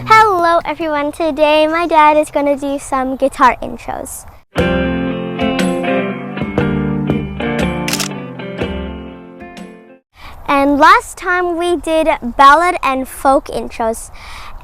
Hello everyone, today my dad is going to do some guitar intros. And last time we did ballad and folk intros.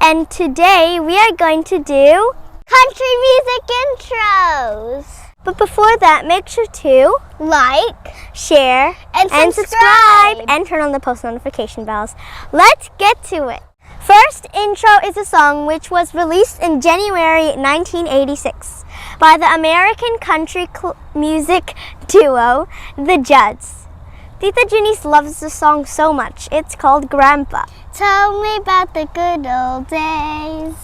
And today we are going to do country music intros. But before that, make sure to like, share, and subscribe, and turn on the post notification bells. Let's get to it. First intro is a song which was released in January 1986 by the American country music duo, the Judds. Tita Janice loves the song so much. It's called Grandpa. Tell me about the good old days.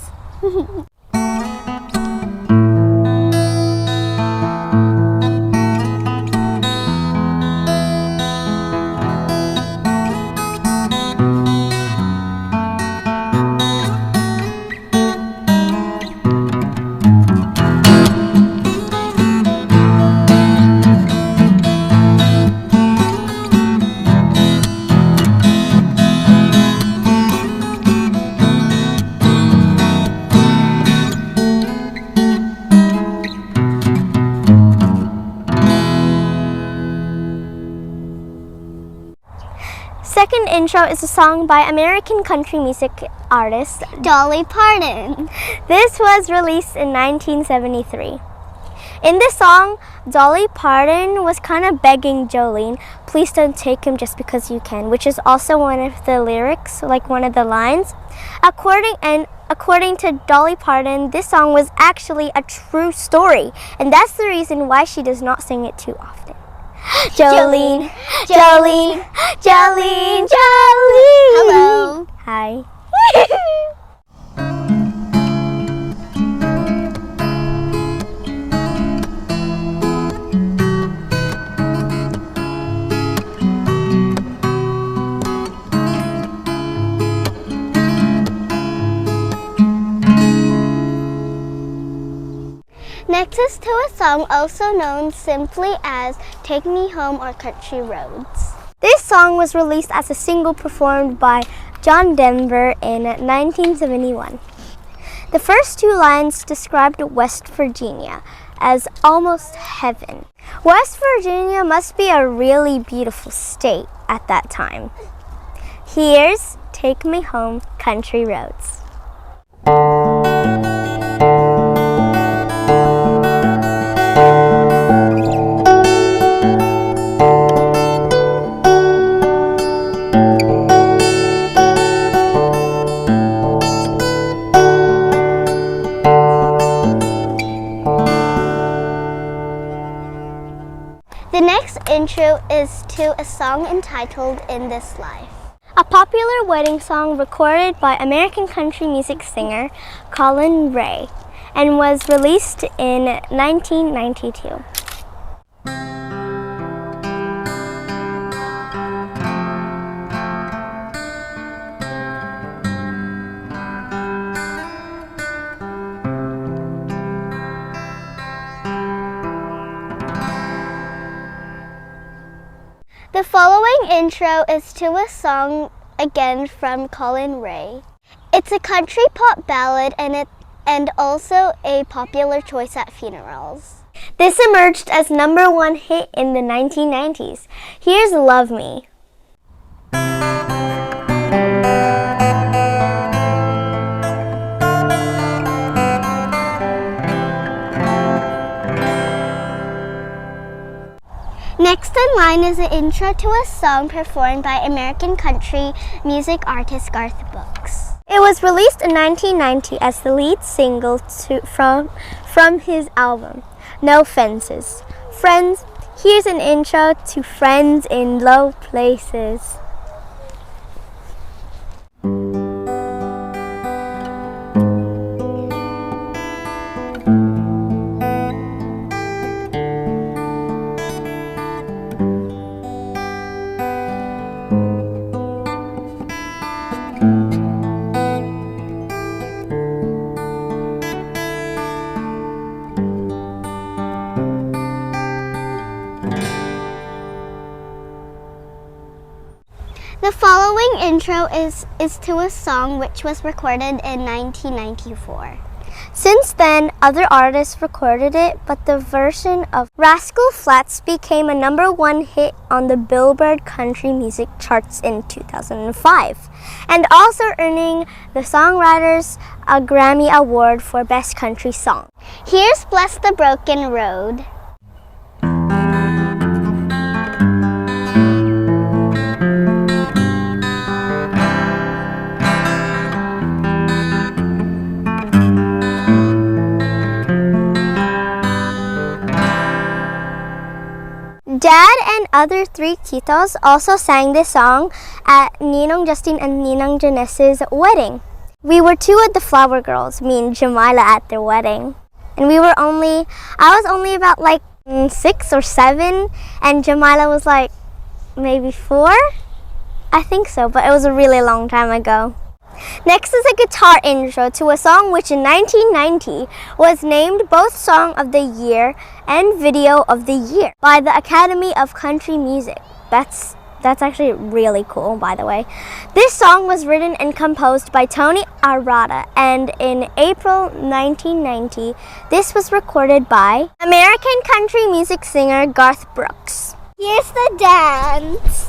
Second intro is a song by American country music artist Dolly Parton. This was released in 1973. In this song, Dolly Parton was kind of begging Jolene, please don't take him just because you can, which is also one of the lyrics, like one of the lines. According to Dolly Parton, this song was actually a true story, and that's the reason why she does not sing it too often. Jolene, Jolene, Jolene, Jolene. Hello. Hi. Next is to a song also known simply as Take Me Home or Country Roads. This song was released as a single performed by John Denver in 1971. The first two lines described West Virginia as almost heaven. West Virginia must be a really beautiful state at that time. Here's Take Me Home, Country Roads. The next intro is to a song entitled In This Life, a popular wedding song recorded by American country music singer Collin Raye and was released in 1992. The following intro is to a song again from Collin Raye. It's a country pop ballad and also a popular choice at funerals. This emerged as #1 hit in the 1990s. Here's Love Me. Next in line is an intro to a song performed by American country music artist Garth. It was released in 1990 as the lead single from his album, No Fences. Friends, here's an intro to Friends in Low Places. The following intro is to a song which was recorded in 1994. Since then, other artists recorded it, but the version of Rascal Flats became a #1 hit on the Billboard country music charts in 2005, and also earning the songwriters a Grammy Award for Best Country Song. Here's Bless the Broken Road. Dad and other three titos also sang this song at Ninong Justin and Ninang Janice's wedding. We were two of the flower girls, me and Jamila, at their wedding. And I was only about like 6 or 7, and Jamila was like maybe 4? I think so, but it was a really long time ago. Next is a guitar intro to a song which in 1990 was named both Song of the Year and Video of the Year by the Academy of Country Music. That's actually really cool, by the way. This song was written and composed by Tony Arata, and in April 1990, this was recorded by American country music singer Garth Brooks. Here's the dance.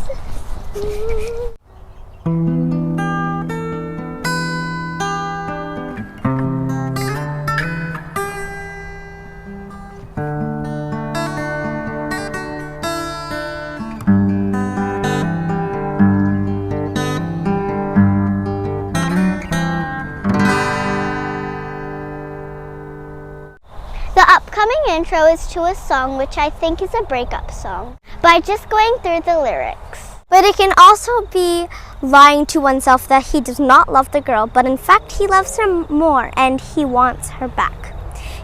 The upcoming intro is to a song which I think is a breakup song by just going through the lyrics. But it can also be lying to oneself that he does not love the girl, but in fact he loves her more and he wants her back.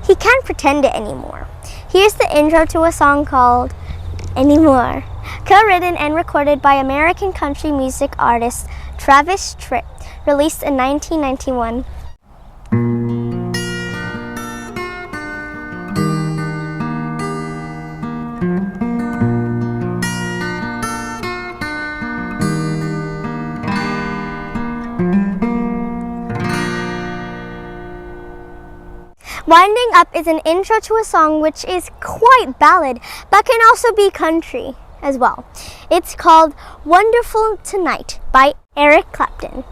He can't pretend it anymore. Here's the intro to a song called Anymore, co-written and recorded by American country music artist Travis Tritt, released in 1991. Winding Up is an intro to a song which is quite ballad, but can also be country as well. It's called Wonderful Tonight by Eric Clapton.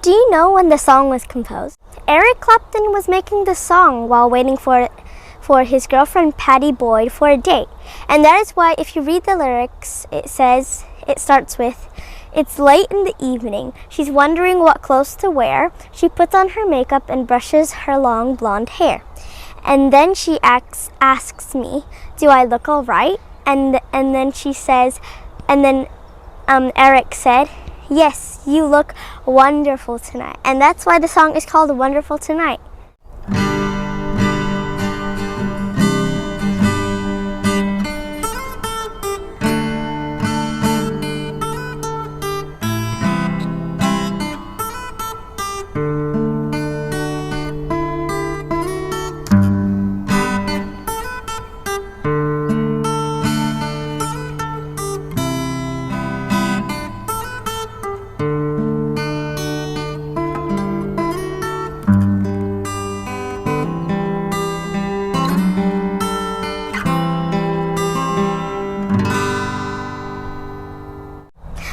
Do you know when the song was composed? Eric Clapton was making the song while waiting for his girlfriend Patty Boyd for a date. And that is why if you read the lyrics, it starts with, "It's late in the evening. She's wondering what clothes to wear. She puts on her makeup and brushes her long blonde hair. And then she asks me, do I look all right? And then she says, and then Eric said, yes, you look wonderful tonight." And that's why the song is called Wonderful Tonight.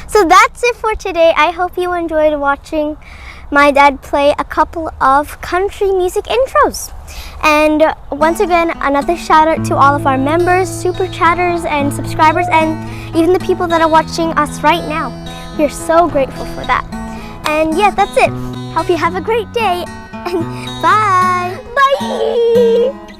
So that's it for today. I hope you enjoyed watching my dad play a couple of country music intros. And once again, another shout out to all of our members, super chatters, and subscribers, and even the people that are watching us right now. We're so grateful for that. And yeah, that's it. Hope you have a great day. And bye. Bye.